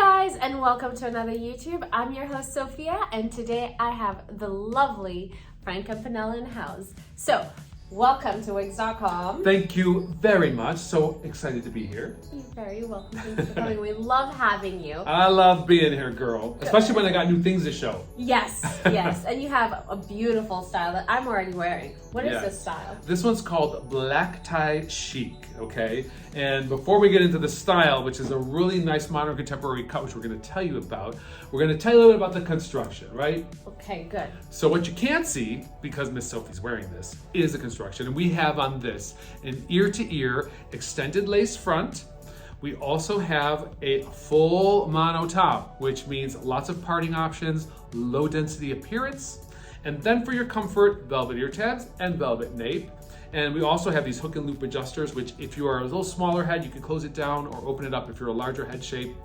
guys, and welcome to another YouTube. I'm your host Sophia, and today I have the lovely Frank and Panella in the house. So, welcome to Wigs.com. Thank you very much. So excited to be here. You're very welcome. Thanks for coming. We love having you. I love being here, girl. Especially when I got new things to show. Yes, yes. And you have a beautiful style that I'm already wearing. What is this style? This one's called Black Tie Chic, okay? And before we get into the style, which is a really nice modern contemporary cut, which we're going to tell you about, we're going to tell you a little bit about the construction, right? Okay, good. So what you can't see, because Miss Sophie's wearing this, is the construction. And we have on this an ear-to-ear extended lace front. We also have a full mono top, which means lots of parting options, low density appearance. And then for your comfort, velvet ear tabs and velvet nape. And we also have these hook and loop adjusters, which if you are a little smaller head, you can close it down or open it up if you're a larger head shape.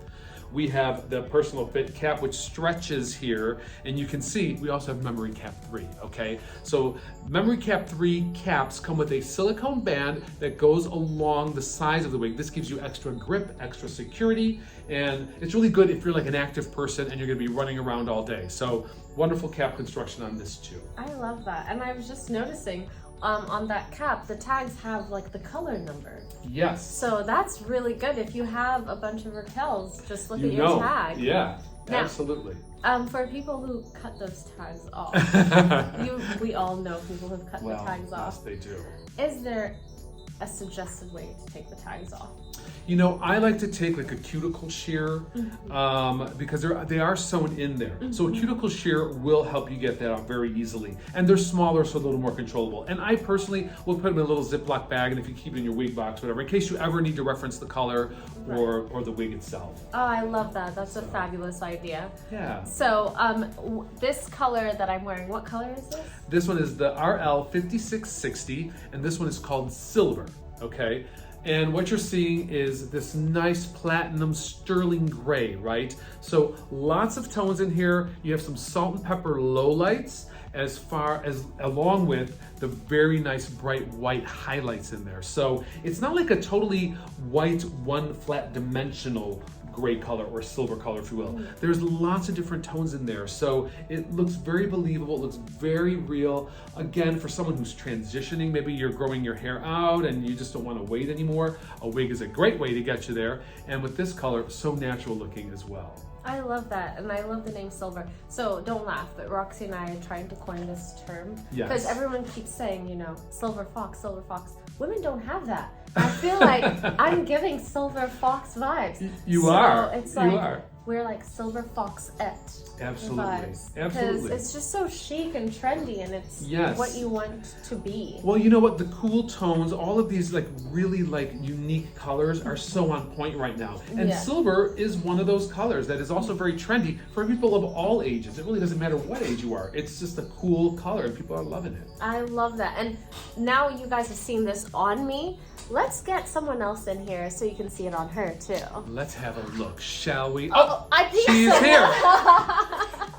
We have the personal fit cap, which stretches here. And you can see we also have memory cap 3, okay? So memory cap 3 caps come with a silicone band that goes along the sides of the wig. This gives you extra grip, extra security, and it's really good if you're like an active person and you're gonna be running around all day. So wonderful cap construction on this too. I love that. And I was just noticing, on that cap, the tags have like the color number. Yes. So that's really good. If you have a bunch of Raquels, just look at your tag. Yeah, now, absolutely. For people who cut those tags off, we all know people who've cut the tags off. Yes, they do. Is there a suggested way to take the tags off? You know, I like to take like a cuticle shear because they are sewn in there. So a cuticle shear will help you get that out very easily. And they're smaller, so a little more controllable. And I personally will put them in a little Ziploc bag, and if you keep it in your wig box, whatever, in case you ever need to reference the color or the wig itself. Oh, I love that. That's a fabulous idea. Yeah. So this color that I'm wearing, what color is this? This one is the RL 5660, and this one is called Silver, okay? And what you're seeing is this nice platinum sterling gray, right? So lots of tones in here. You have some salt and pepper lowlights along with the very nice bright white highlights in there. So it's not like a totally white, one flat dimensional gray color or silver color, if you will. There's lots of different tones in there. So it looks very believable, it looks very real. Again, for someone who's transitioning, maybe you're growing your hair out and you just don't want to wait anymore, a wig is a great way to get you there. And with this color, so natural looking as well. I love that, and I love the name Silver. So don't laugh, but Roxy and I are trying to coin this term. Yes. Because everyone keeps saying, you know, silver fox, silver fox. Women don't have that. I feel like I'm giving silver fox vibes. You are. It's like you are. We're like silver fox-ette. Absolutely. Vibes. Absolutely. Because it's just so chic and trendy, and it's what you want to be. Well, you know what? The cool tones, all of these like really like unique colors are so on point right now. And silver is one of those colors that is also very trendy for people of all ages. It really doesn't matter what age you are. It's just a cool color and people are loving it. I love that. And now you guys have seen this on me. Let's get someone else in here so you can see it on her too. Let's have a look, shall we? Oh, I think she's so. Here.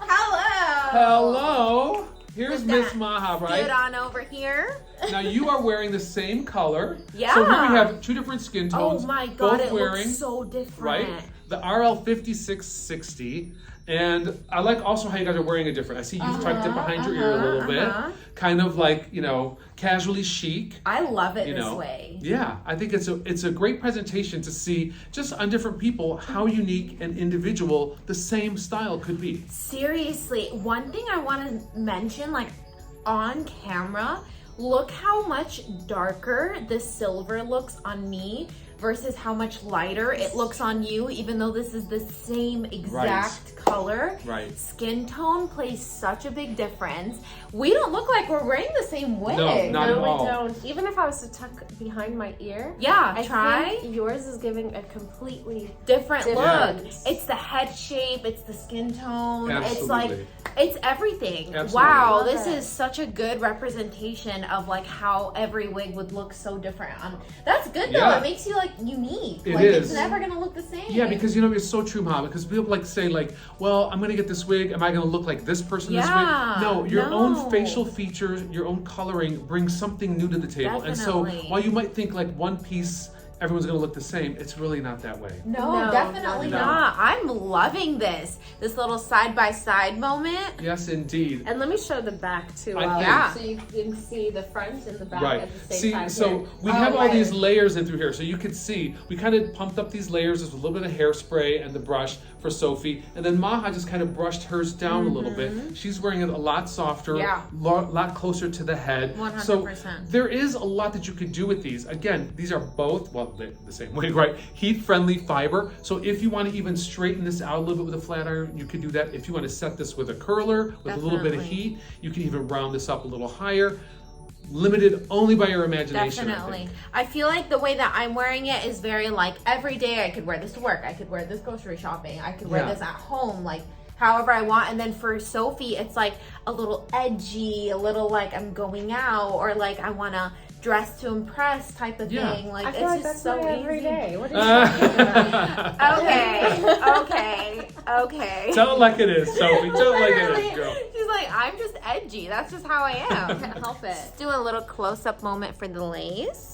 Hello. Hello. Here's Miss Maha, right? Get on over here. Now you are wearing the same color. Yeah. So here we have two different skin tones. Oh my God, both it wearing, looks so different. Right? The RL 5660. And I like also how you guys are wearing it different. I see you've tucked it behind your ear a little bit. Kind of like, you know, casually chic. I love it this way. Yeah, I think it's a great presentation to see just on different people how unique and individual the same style could be. Seriously, one thing I want to mention, like on camera, look how much darker the silver looks on me versus how much lighter it looks on you, even though this is the same exact color. Right. Skin tone plays such a big difference. We don't look like we're wearing the same wig. No, not at all. We don't. Even if I was to tuck behind my ear, I think yours is giving a completely different look. Yeah. It's the head shape, it's the skin tone. Absolutely. It's like, it's everything. Absolutely. Wow, this is such a good representation of like how every wig would look so different. That's good though. It makes you like unique. It's never gonna look the same. Yeah, because you know it's so true, Mom. Because people like say like, well, I'm gonna get this wig. Am I gonna look like this person this wig? No, your own facial features, your own coloring brings something new to the table. Definitely. And so while you might think like one piece everyone's gonna look the same. It's really not that way. No, definitely no. not. I'm loving this little side-by-side moment. Yes, indeed. And let me show the back too. Yeah. So you can see the front and the back Right. at the same See, time. so here. we have all these layers in through here. So you can see, we kind of pumped up these layers with a little bit of hairspray and the brush for Sophie. And then Maha just kind of brushed hers down a little bit. She's wearing it a lot softer, lot closer to the head. 100%. So there is a lot that you could do with these. Again, these are both, well, the same wig, right? Heat-friendly fiber. So if you want to even straighten this out a little bit with a flat iron, you could do that. If you want to set this with a curler, with a little bit of heat, you can even round this up a little higher. Limited only by your imagination. Definitely. I feel like the way that I'm wearing it is very like every day I could wear this to work. I could wear this grocery shopping. I could wear this at home, like however I want. And then for Sophie, it's like a little edgy, a little like I'm going out, or like I want to dress to impress type of thing. Like I feel it's like just that's so my easy. every day. What are you talking about? Okay. Tell it like it is, Sophie. Tell it like it is, girl. She's like, I'm just edgy. That's just how I am. Can't help it. Let's do a little close-up moment for the lace.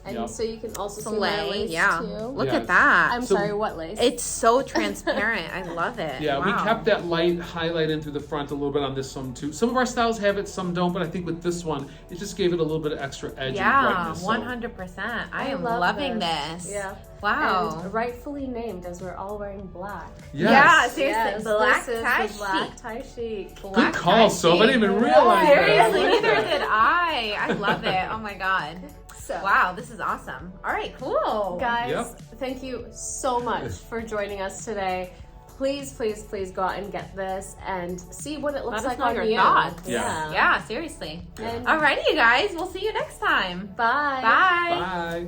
And so you can also see my lace too. Look at that. I'm sorry, what lace? It's so transparent. I love it. Yeah, we Wow. kept that light highlight in through the front a little bit on this one too. Some of our styles have it, some don't, but I think with this one, it just gave it a little bit of extra edge and brightness. 100%. I am love loving this. Yeah. Wow. And rightfully named as we're all wearing black. Yes. Yeah, seriously. Yes, Black this is Tie the Black Chic. Tie Chic. Good call, Sophie. I didn't even realize Seriously, that. neither did I. I love it. Oh my God. So, Wow, this is awesome. All right, cool. guys, thank you so much for joining us today. Please, please, please go out and get this and see what it looks Let us like know on your you. thoughts. Yeah. Yeah, seriously. And Alrighty, you guys. We'll see you next time. bye. Bye. Bye.